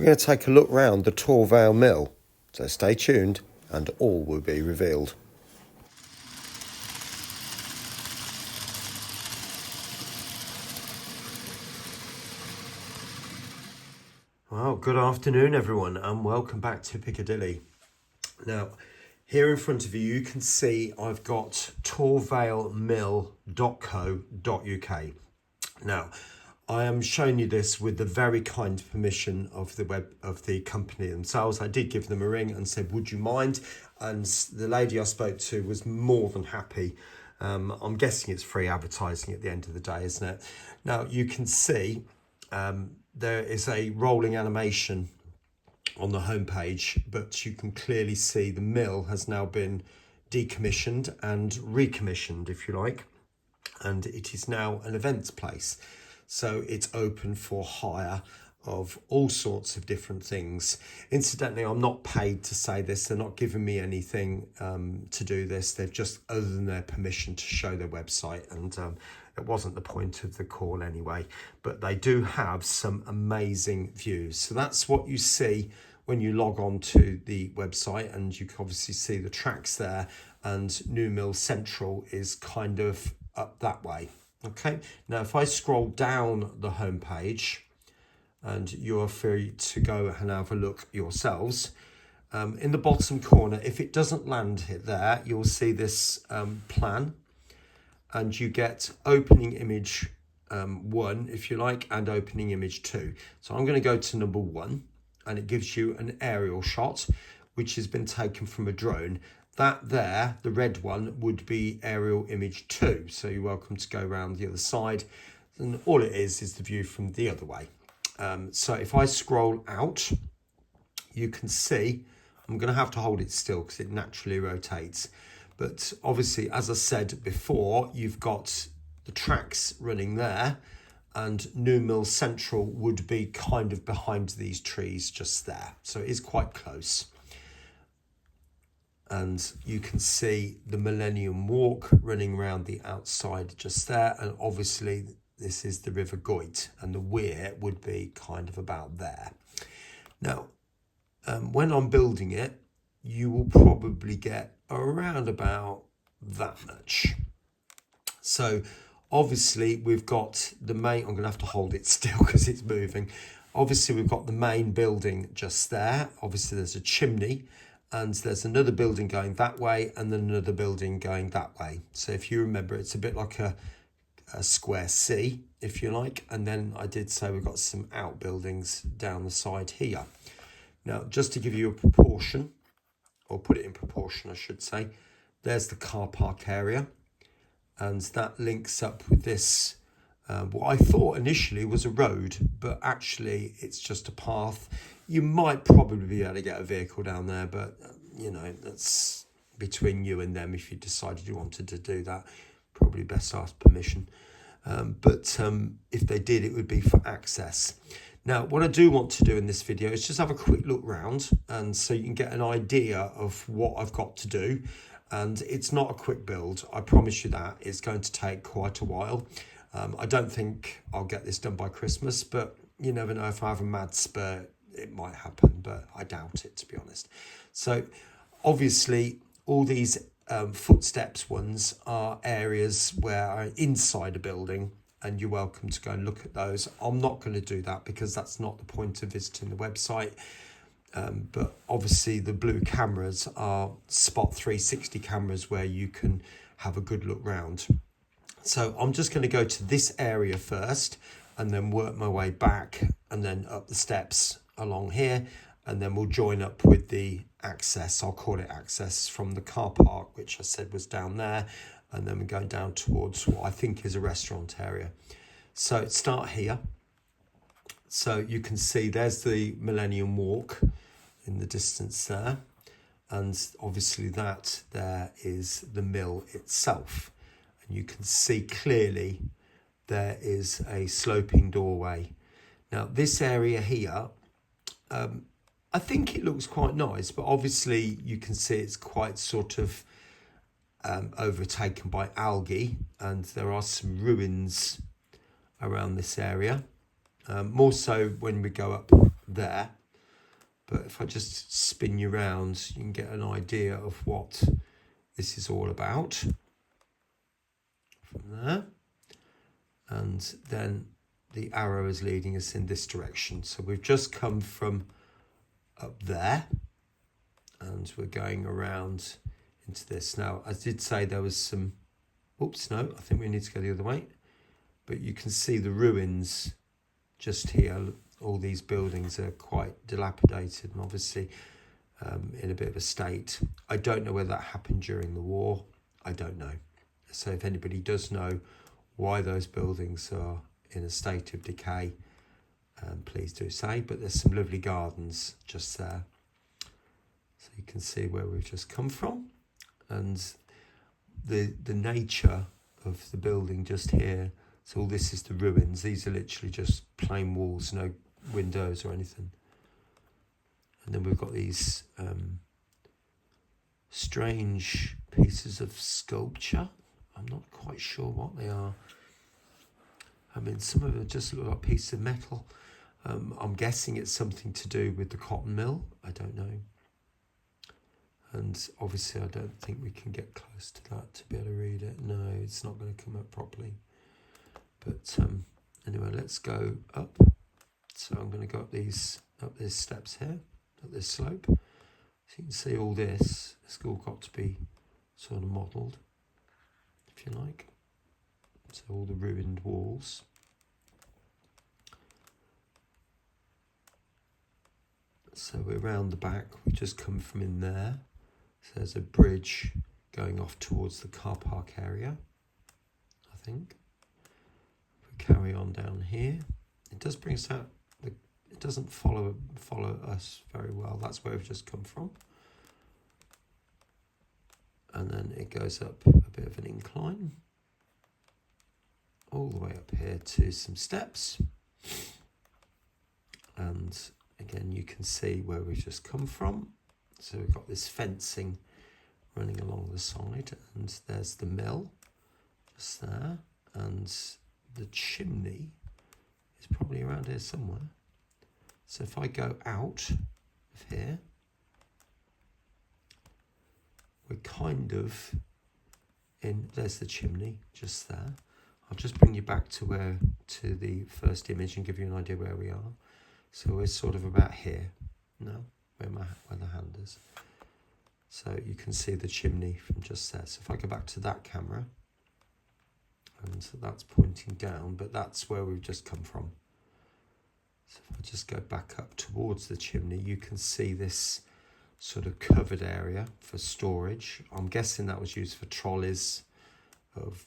We're going to take a look round the TORR VALE mill, so stay tuned and all will be revealed. Well, good afternoon everyone and welcome back to Piccadilly. Now, here in front of you, you can see I've got torvalemil.co.uk. Now, I am showing you this with the very kind permission of the company themselves. I did give them a ring and said, would you mind? And the lady I spoke to was more than happy. I'm guessing it's free advertising at the end of the day, isn't it? Now, you can see there is a rolling animation on the homepage, but you can clearly see the mill has now been decommissioned and recommissioned, if you like, and it is now an events place. So it's open for hire of all sorts of different things. Incidentally, I'm not paid to say this. They're not giving me anything to do this. They've just, other than their permission to show their website, and it wasn't the point of the call anyway, but they do have some amazing views. So that's what you see when you log on to the website, and you can obviously see the tracks there, and New Mill Central is kind of up that way. Okay, now if I scroll down the home page, and you are free to go and have a look yourselves, in the bottom corner, if it doesn't land there, you'll see this plan, and you get opening image 1, if you like, and opening image 2. So I'm going to go to number 1, and it gives you an aerial shot, which has been taken from a drone. That there, the red one, would be aerial image 2. So you're welcome to go around the other side. And all it is the view from the other way. So if I scroll out, you can see, I'm going to have to hold it still because it naturally rotates. But obviously, as I said before, you've got the tracks running there, and New Mill Central would be kind of behind these trees just there. So it is quite close. And you can see the Millennium Walk running around the outside just there. And obviously this is the River Goyt, and the weir would be kind of about there. Now, when I'm building it, you will probably get around about that much. So obviously we've got the main, I'm going to have to hold it still because it's moving. Obviously we've got the main building just there. Obviously there's a chimney, and there's another building going that way, and then another building going that way. So if you remember, it's a bit like a square C, if you like. And then I did say we've got some outbuildings down the side here. Now, just to give you a proportion, or put it in proportion, I should say, there's the car park area, and that links up with this, what I thought initially was a road, but actually it's just a path. You might probably be able to get a vehicle down there, but you know, that's between you and them. If you decided you wanted to do that, probably best ask permission. But if they did, it would be for access. Now, what I do want to do in this video is just have a quick look round, and so you can get an idea of what I've got to do. And it's not a quick build, I promise you that. It's going to take quite a while. I don't think I'll get this done by Christmas, but you never know. If I have a mad spur, it might happen, but I doubt it, to be honest. So obviously all these footsteps ones are areas where are inside a building, and you're welcome to go and look at those. I'm not going to do that because that's not the point of visiting the website. But obviously the blue cameras are Spot 360 cameras where you can have a good look round. So I'm just going to go to this area first, and then work my way back, and then up the steps along here, and then we'll join up with the access. I'll call it access from the car park, which I said was down there, and then we're going down towards what I think is a restaurant area. So start here. So you can see there's the Millennium Walk in the distance there, and obviously that there is the mill itself, and you can see clearly there is a sloping doorway. Now this area here, I think it looks quite nice, but obviously you can see it's quite sort of overtaken by algae, and there are some ruins around this area, more so when we go up there. But if I just spin you around, you can get an idea of what this is all about from there. And then the arrow is leading us in this direction. So we've just come from up there and we're going around into this. Now, I did say there was some, oops, no, I think we need to go the other way. But you can see the ruins just here. All these buildings are quite dilapidated and obviously in a bit of a state. I don't know whether that happened during the war. I don't know. So if anybody does know why those buildings are in a state of decay, please do say. But there's some lovely gardens just there. So you can see where we've just come from. And the nature of the building just here. So all this is the ruins. These are literally just plain walls, no windows or anything. And then we've got these strange pieces of sculpture. I'm not quite sure what they are. I mean, some of them just look like pieces of metal. I'm guessing it's something to do with the cotton mill. I don't know. And obviously I don't think we can get close to that to be able to read it. No, it's not going to come up properly. But anyway, let's go up. So I'm going to go up these steps here, up this slope. So you can see all this. It's all got to be sort of modelled, if you like. So all the ruined walls. So we're round the back. We just come from in there. So there's a bridge going off towards the car park area, I think. Carry on down here. It does bring us out. It doesn't follow us very well. That's where we've just come from. And then it goes up a bit of an incline, all the way up here to some steps. And again, you can see where we've just come from. So we've got this fencing running along the side, and there's the mill just there, and the chimney is probably around here somewhere. So if I go out of here, we're kind of in, there's the chimney just there. I'll just bring you back to the first image and give you an idea where we are. So we're sort of about here now, where the hand is. So you can see the chimney from just there. So if I go back to that camera, and so that's pointing down, but that's where we've just come from. So if I just go back up towards the chimney, you can see this sort of covered area for storage. I'm guessing that was used for trolleys of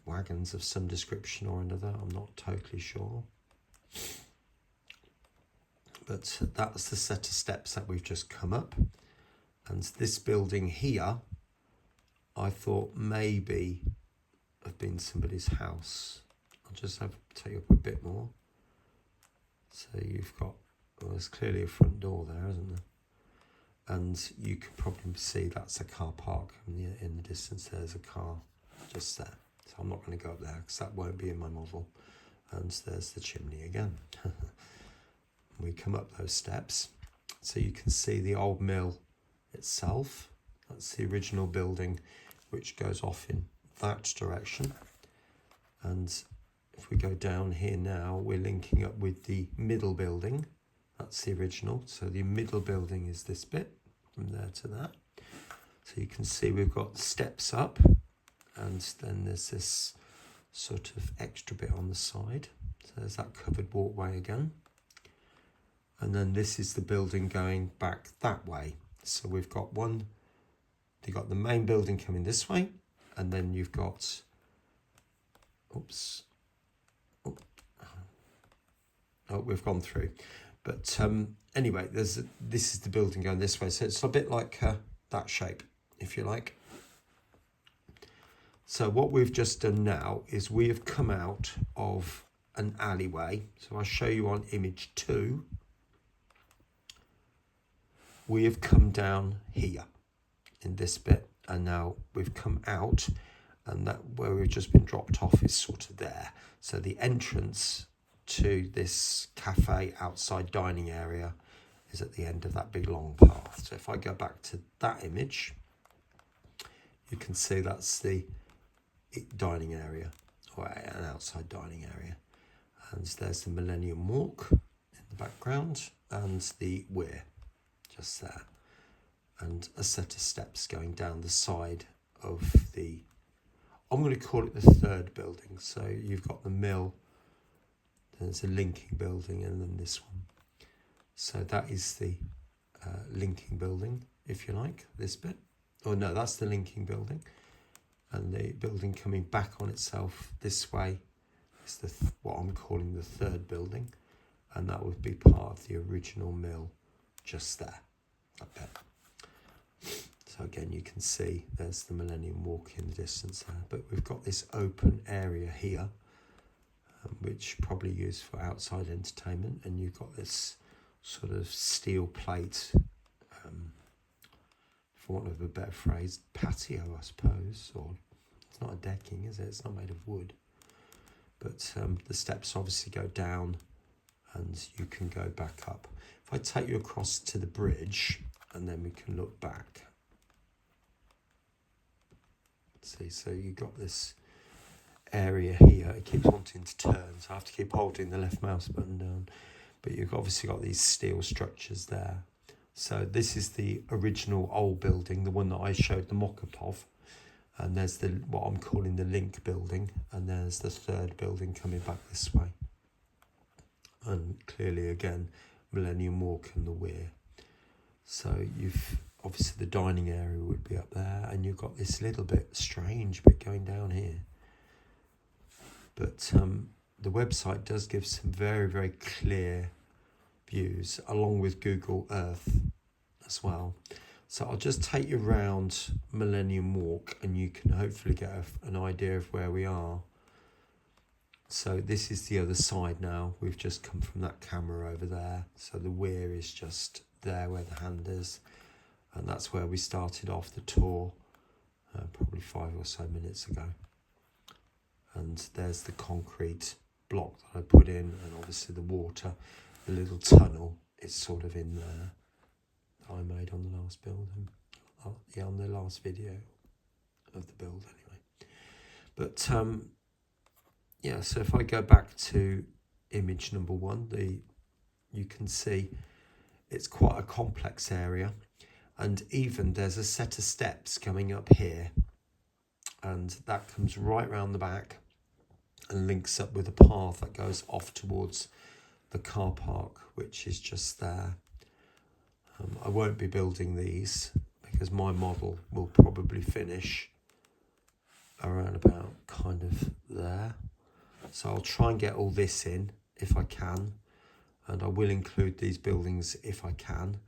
wagons of some description or another. I'm not totally sure. But that's the set of steps that we've just come up. And this building here, I thought maybe have been somebody's house. I'll just have to take up a bit more. So you've got, well, there's clearly a front door there, isn't there? And you can probably see that's a car park. In the distance, there's a car just there. So I'm not going to go up there because that won't be in my model. And there's the chimney again. We come up those steps. So you can see the old mill itself. That's the original building, which goes off in that direction. And if we go down here now, we're linking up with the middle building. That's the original. So the middle building is this bit from there to that. So you can see we've got steps up, and then there's this sort of extra bit on the side. So there's that covered walkway again. And then this is the building going back that way. So we've got you've got the main building coming this way, and then you've got, oh, we've gone through. But anyway, this is the building going this way. So it's a bit like that shape, if you like. So what we've just done now is we have come out of an alleyway. So I'll show you on image 2. We have come down here in this bit, and now we've come out, and that where we've just been dropped off is sort of there. So the entrance to this cafe outside dining area is at the end of that big long path. So if I go back to that image, you can see that's the dining area, or an outside dining area. And there's the Millennium Walk in the background and the weir just there. And a set of steps going down the side of the, I'm going to call it the third building. So you've got the mill, there's a linking building, and then this one. So that is the linking building, if you like, this bit. Oh no, that's the linking building. And the building coming back on itself this way is the what I'm calling the third building. And that would be part of the original mill just there, that bit. So again, you can see there's the Millennium Walk in the distance there. But we've got this open area here, which probably used for outside entertainment. And you've got this sort of steel plate, for want of a better phrase, patio, I suppose. Or it's not a decking, is it? It's not made of wood. But the steps obviously go down and you can go back up. If I take you across to the bridge and then we can look back. See, so you've got this area here. It keeps wanting to turn, so I have to keep holding the left mouse button down. But you've obviously got these steel structures there. So this is the original old building, the one that I showed the mock-up of. And there's the what I'm calling the link building, and there's the third building coming back this way. And clearly again, Millennium Walk and the weir. So you've obviously the dining area would be up there, and you've got this little bit strange bit going down here. But the website does give some very, very clear views along with Google Earth as well. So I'll just take you around Millennium Walk and you can hopefully get an idea of where we are. So this is the other side now. We've just come from that camera over there. So the weir is just there where the hand is. And that's where we started off the tour probably 5 or so minutes ago. And there's the concrete block that I put in, and obviously the water, the little tunnel is sort of in there that I made on the last building. Yeah, on the last video of the build anyway. But yeah, so if I go back to image number 1, you can see it's quite a complex area, and even there's a set of steps coming up here, and that comes right round the back and links up with a path that goes off towards the car park, which is just there. I won't be building these because my model will probably finish around about kind of there. So I'll try and get all this in if I can, and I will include these buildings if I can.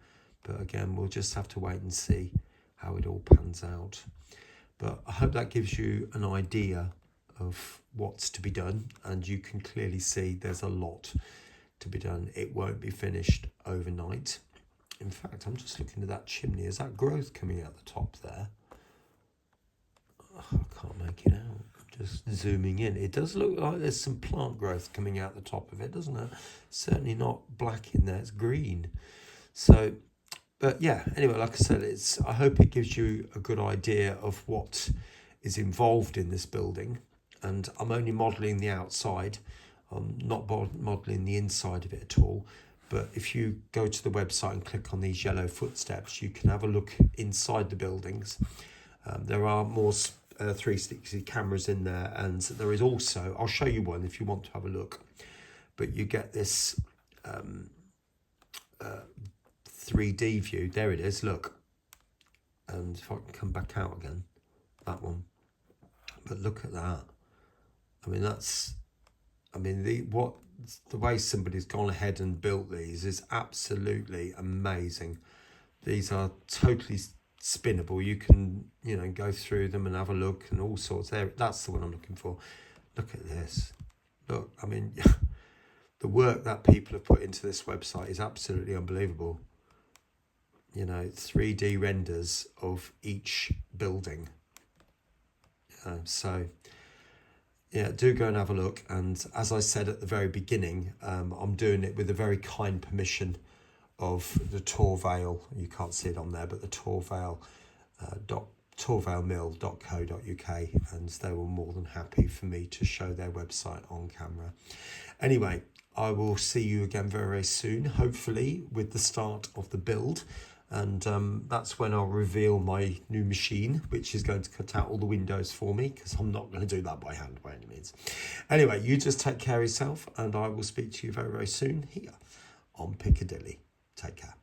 But again, we'll just have to wait and see how it all pans out. But I hope that gives you an idea of what's to be done, and you can clearly see there's a lot to be done. It won't be finished overnight. In fact, I'm just looking at that chimney. Is that growth coming out the top there? Oh, I can't make it out. I'm just zooming in. It does look like there's some plant growth coming out the top of it, doesn't it? Certainly not black in there, it's green. So, but yeah, anyway, like I said, I hope it gives you a good idea of what is involved in this building. And I'm only modelling the outside. I'm not modelling the inside of it at all. But if you go to the website and click on these yellow footsteps, you can have a look inside the buildings. There are more 360 cameras in there, and there is also, I'll show you one if you want to have a look, but you get this 3D view. There it is, look. And if I can come back out again, that one. But look at that. I mean, the way somebody's gone ahead and built these is absolutely amazing. These are totally spinnable. You can, go through them and have a look and all sorts. There, that's the one I'm looking for. Look at this. Look, I mean, the work that people have put into this website is absolutely unbelievable. 3D renders of each building. So yeah, do go and have a look. And as I said at the very beginning, I'm doing it with a very kind permission of the TORR VALE. You can't see it on there, but the TORR VALE torvalemill.co.uk, and they were more than happy for me to show their website on camera. Anyway, I will see you again very, very soon, hopefully with the start of the build, and that's when I'll reveal my new machine, which is going to cut out all the windows for me, because I'm not going to do that by hand by any means. Anyway, you just take care of yourself, and I will speak to you very, very soon here on Piccadilly. Take care.